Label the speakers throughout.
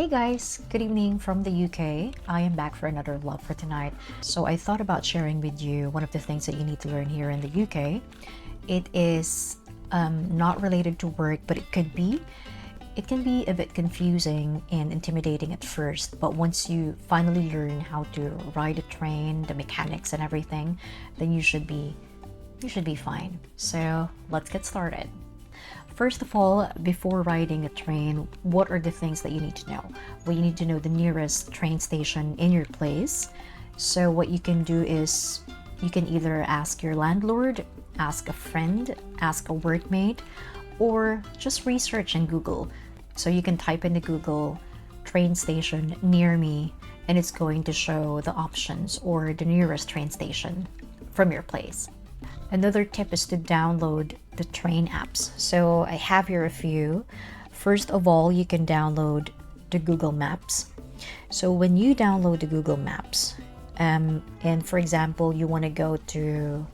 Speaker 1: Hey guys, good evening from the UK. I am back for another vlog for tonight. So I thought about sharing with you one of the things that you need to learn here in the UK. It is not related to work, but it can be a bit confusing and intimidating at first, but once you finally learn how to ride a train, the mechanics and everything, then you should be fine. So let's get started. First of all, before riding a train, what are the things that you need to know? Well, you need to know the nearest train station in your place. So what you can do is you can either ask your landlord, ask a friend, ask a workmate, or just research in Google. So you can type into Google train station near me, and it's going to show the options or the nearest train station from your place. Another tip is to download the train apps. So I have here a few. First of all, you can download the Google Maps. So when you download the Google Maps, and for example, you want to go to,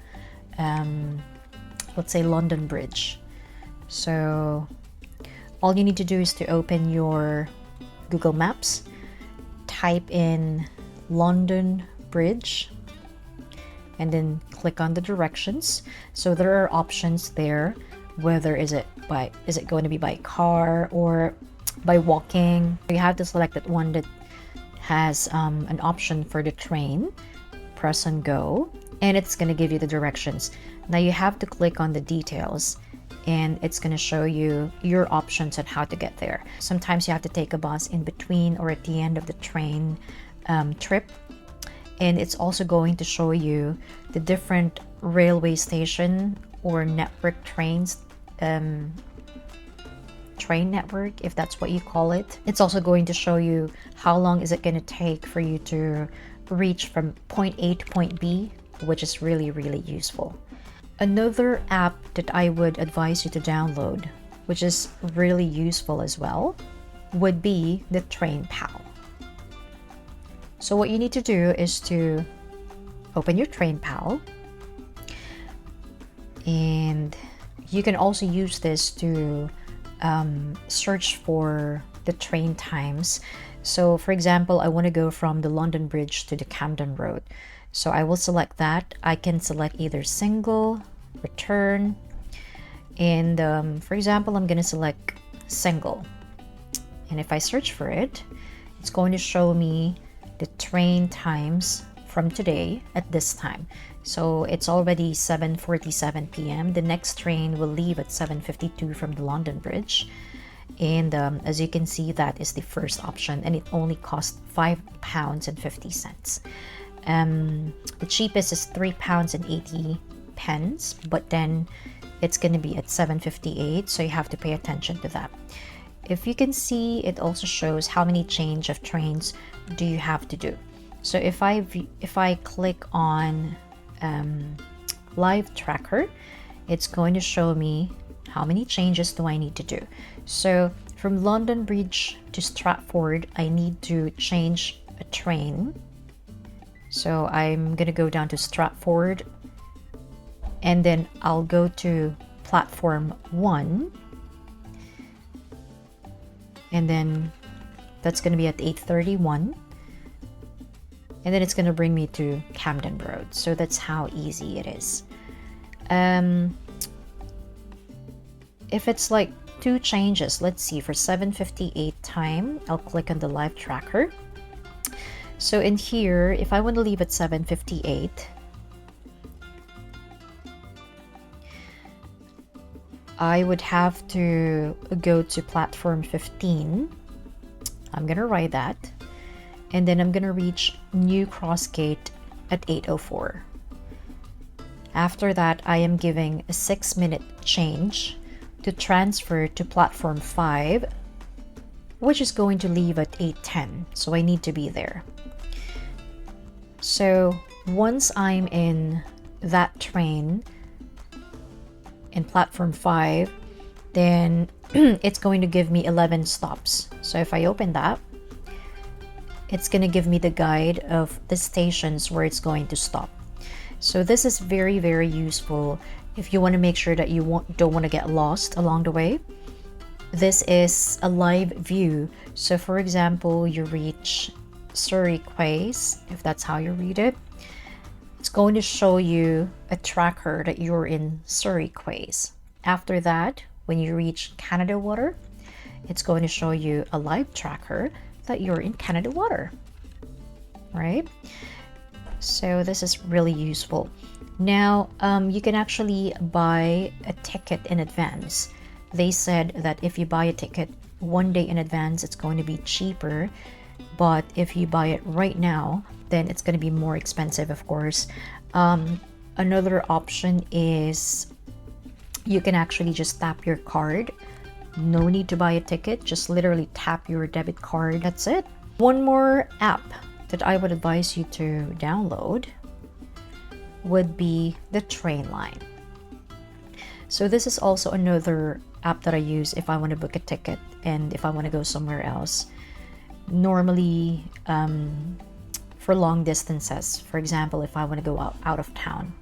Speaker 1: let's say London Bridge. So all you need to do is to open your Google Maps, type in London Bridge, and then click on the directions. So there are options there, whether is it going to be by car or by walking. You have to select that one that has an option for the train. Press and go, and it's going to give you the directions. Now you have to click on the details, and it's going to show you your options on how to get there. Sometimes you have to take a bus in between or at the end of the train trip. And it's also going to show you the different railway station or network trains, train network, if that's what you call it. It's also going to show you how long is it going to take for you to reach from point A to point B, which is really, really useful. Another app that I would advise you to download, which is really useful as well, would be the TrainPal. So what you need to do is to open your TrainPal, and you can also use this to search for the train times. So for example, I want to go from the London Bridge to the Camden Road. So I will select that. I can select either single, return, and for example, I'm going to select single. And if I search for it, it's going to show me the train times from today at this time. So it's already 7:47 p.m. The next train will leave at 7:52 from the London Bridge, and as you can see, that is the first option, and it only costs £5.50. The cheapest is £3.80, but then it's going to be at 7:58, so you have to pay attention to that. If you can see, it also shows how many change of trains do you have to do. So if I click on live tracker, it's going to show me how many changes do I need to do. So from London Bridge to Stratford, I need to change a train. So I'm gonna go down to Stratford, and then I'll go to platform 1, and then that's going to be at 8:31, and then it's going to bring me to Camden Road. So that's how easy it is. If it's like two changes, let's see, for 7:58 time, I'll click on the live tracker. So in here, if I want to leave at 7:58, I would have to go to platform 15. I'm gonna write that, and then I'm gonna reach New Cross Gate at 8:04. After that, I am giving a 6-minute change to transfer to platform 5, which is going to leave at 8:10, so I need to be there. So once I'm in that train in platform 5, then it's going to give me 11 stops. So if I open that, it's going to give me the guide of the stations where it's going to stop. So this is very, very useful if you want to make sure that you don't want to get lost along the way. this is a live view. So for example, you reach Surrey Quays, if that's how you read it, it's going to show you a tracker that you're in Surrey Quays. After that, when you reach Canada Water, it's going to show you a live tracker that you're in Canada Water, right? So this is really useful. Now, you can actually buy a ticket in advance. They said that if you buy a ticket 1 day in advance, it's going to be cheaper. But if you buy it right now, then it's going to be more expensive, of course. Another option is you can actually just tap your card. No need to buy a ticket, just literally tap your debit card. That's it. One more app that I would advise you to download would be the Trainline. So this is also another app that I use if I want to book a ticket and if I want to go somewhere else. Normally, for long distances, for example, if I want to go out of town.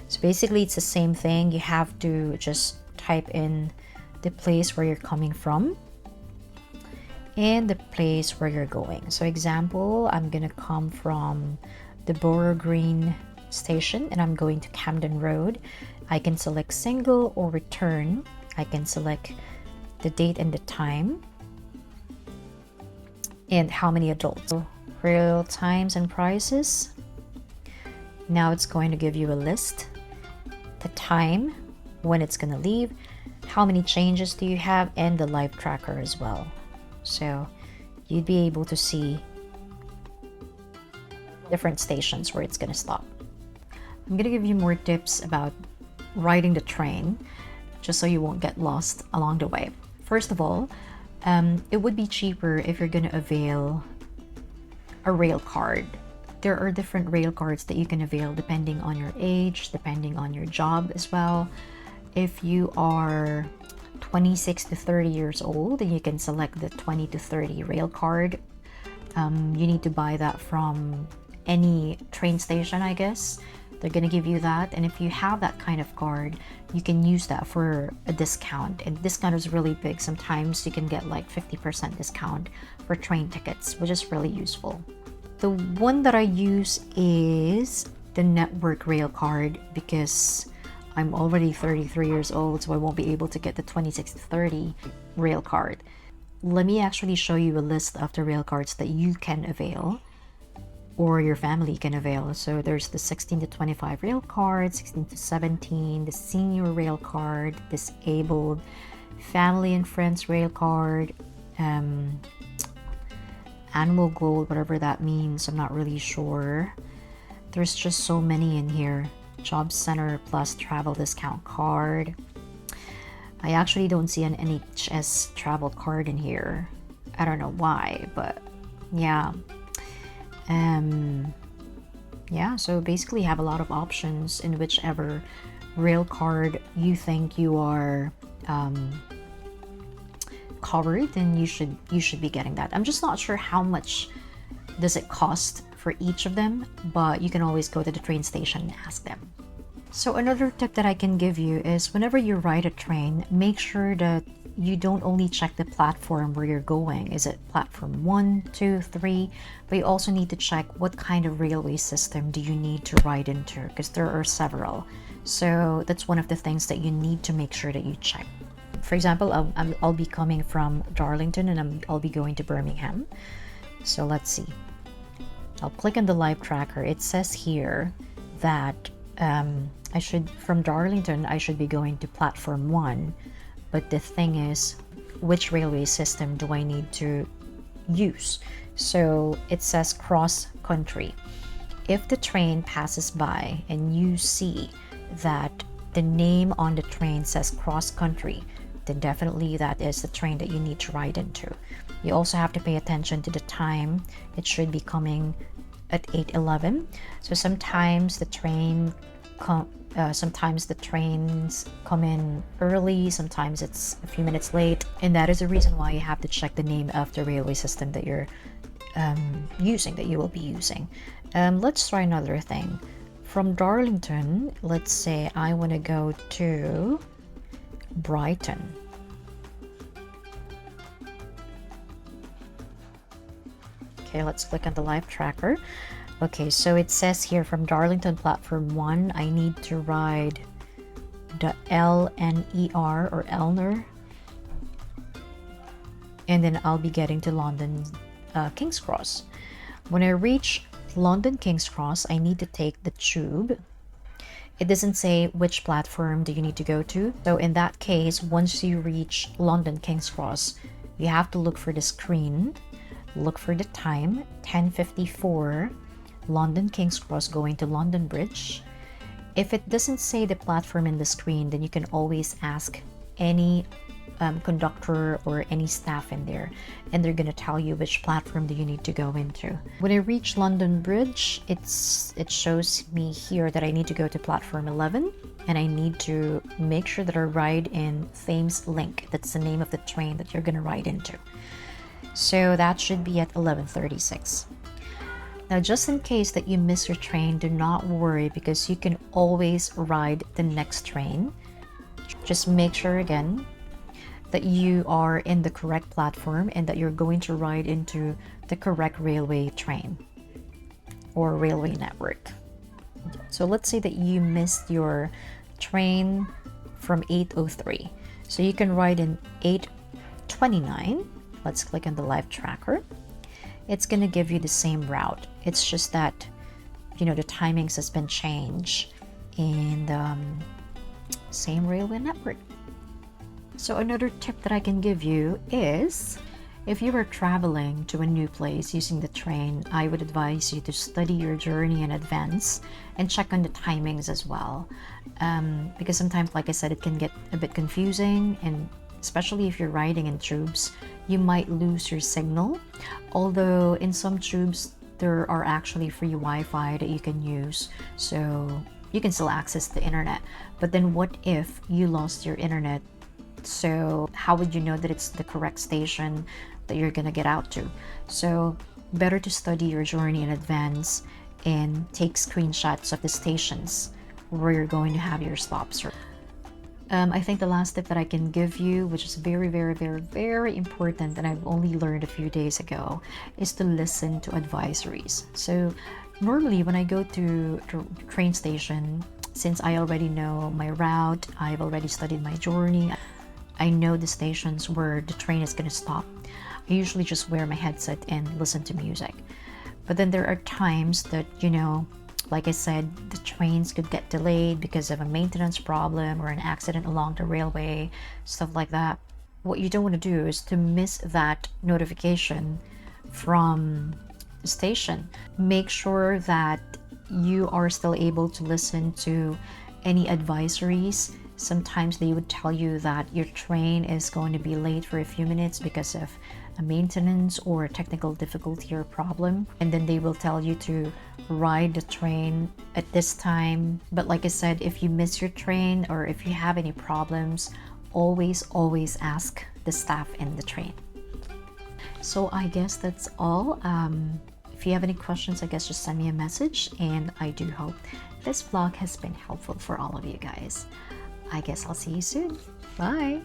Speaker 1: So basically, it's the same thing. You have to just type in the place where you're coming from and the place where you're going. So example, I'm gonna come from the Borough Green station and I'm going to Camden Road. I can select single or return. I can select the date and the time and how many adults. So rail times and prices. Now it's going to give you a list, the time, when it's gonna leave, how many changes do you have, and the live tracker as well. So you'd be able to see different stations where it's gonna stop. I'm gonna give you more tips about riding the train, just so you won't get lost along the way. First of all, it would be cheaper if you're gonna avail a rail card. There are different rail cards that you can avail depending on your age, depending on your job as well. If you are 26 to 30 years old, then you can select the 20 to 30 rail card. You need to buy that from any train station, I guess. They're gonna give you that, and if you have that kind of card, you can use that for a discount, and discount is really big. Sometimes you can get like 50% discount for train tickets, which is really useful. The one that I use is the network rail card because I'm already 33 years old, so I won't be able to get the 26 to 30 rail card. Let me actually show you a list of the rail cards that you can avail or your family can avail. So there's the 16 to 25 rail card, 16 to 17, the senior rail card, disabled, family and friends rail card, animal gold, whatever that means, I'm not really sure. There's just so many in here. Job Center plus travel discount card. I actually don't see an NHS travel card in here. I don't know why, but yeah. Yeah, so basically you have a lot of options in whichever rail card you think you are covered, then you should be getting that. I'm just not sure how much does it cost for each of them, but you can always go to the train station and ask them. So another tip that I can give you is whenever you ride a train, make sure that you don't only check the platform where you're going. Is it platform 1, 2, 3? But you also need to check what kind of railway system do you need to ride into, because there are several. So that's one of the things that you need to make sure that you check. For example, I'll be coming from Darlington and I'll be going to Birmingham. So let's see. I'll click on the live tracker. It says here that from Darlington, I should be going to platform 1. But the thing is, which railway system do I need to use? So it says cross country. If the train passes by and you see that the name on the train says cross country, then definitely that is the train that you need to ride into. You also have to pay attention to the time. It should be coming at 8:11. So sometimes the trains come in early, sometimes it's a few minutes late, and that is the reason why you have to check the name of the railway system that you're you will be using. Let's try another thing. From Darlington, let's say I want to go to Brighton. Okay, let's click on the live tracker. Okay, so it says here from Darlington Platform 1, I need to ride the LNER or Elner, and then I'll be getting to London King's Cross. When I reach London King's Cross, I need to take the tube. It doesn't say which platform do you need to go to. So in that case, once you reach London King's Cross, you have to look for the screen, look for the time, 10:54, London King's Cross going to London Bridge. If it doesn't say the platform in the screen, then you can always ask any conductor or any staff in there, and they're gonna tell you which platform do you need to go into. When I reach London Bridge, it shows me here that I need to go to platform 11, and I need to make sure that I ride in Thames Link. That's the name of the train that you're gonna ride into. So that should be at 11:36. Now, just in case that you miss your train, do not worry, because you can always ride the next train. Just make sure again that you are in the correct platform and that you're going to ride into the correct railway train or railway network. So let's say that you missed your train from 8:03. So you can ride in 8:29. Let's click on the live tracker. It's going to give you the same route. It's just that, the timings has been changed in the same railway network. So another tip that I can give you is, if you are traveling to a new place using the train, I would advise you to study your journey in advance and check on the timings as well. Because sometimes, like I said, it can get a bit confusing, and especially if you're riding in tubes, you might lose your signal. Although in some tubes, there are actually free Wi-Fi that you can use, so you can still access the internet. But then what if you lost your internet? So how would you know that it's the correct station that you're gonna get out to? So better to study your journey in advance and take screenshots of the stations where you're going to have your stops. I think the last tip that I can give you, which is very, very, very, very important, and I've only learned a few days ago, is to listen to advisories. So normally when I go to train station, since I already know my route, I've already studied my journey, I know the stations where the train is going to stop, I usually just wear my headset and listen to music. But then there are times that, like I said, the trains could get delayed because of a maintenance problem or an accident along the railway, stuff like that. What you don't want to do is to miss that notification from the station. Make sure that you are still able to listen to any advisories. Sometimes they would tell you that your train is going to be late for a few minutes because of a maintenance or a technical difficulty or problem, and then they will tell you to ride the train at this time. But like I said, if you miss your train or if you have any problems, always ask the staff in the train. So I guess that's all. If you have any questions, I guess just send me a message, and I do hope this vlog has been helpful for all of you guys. I guess I'll see you soon. Bye!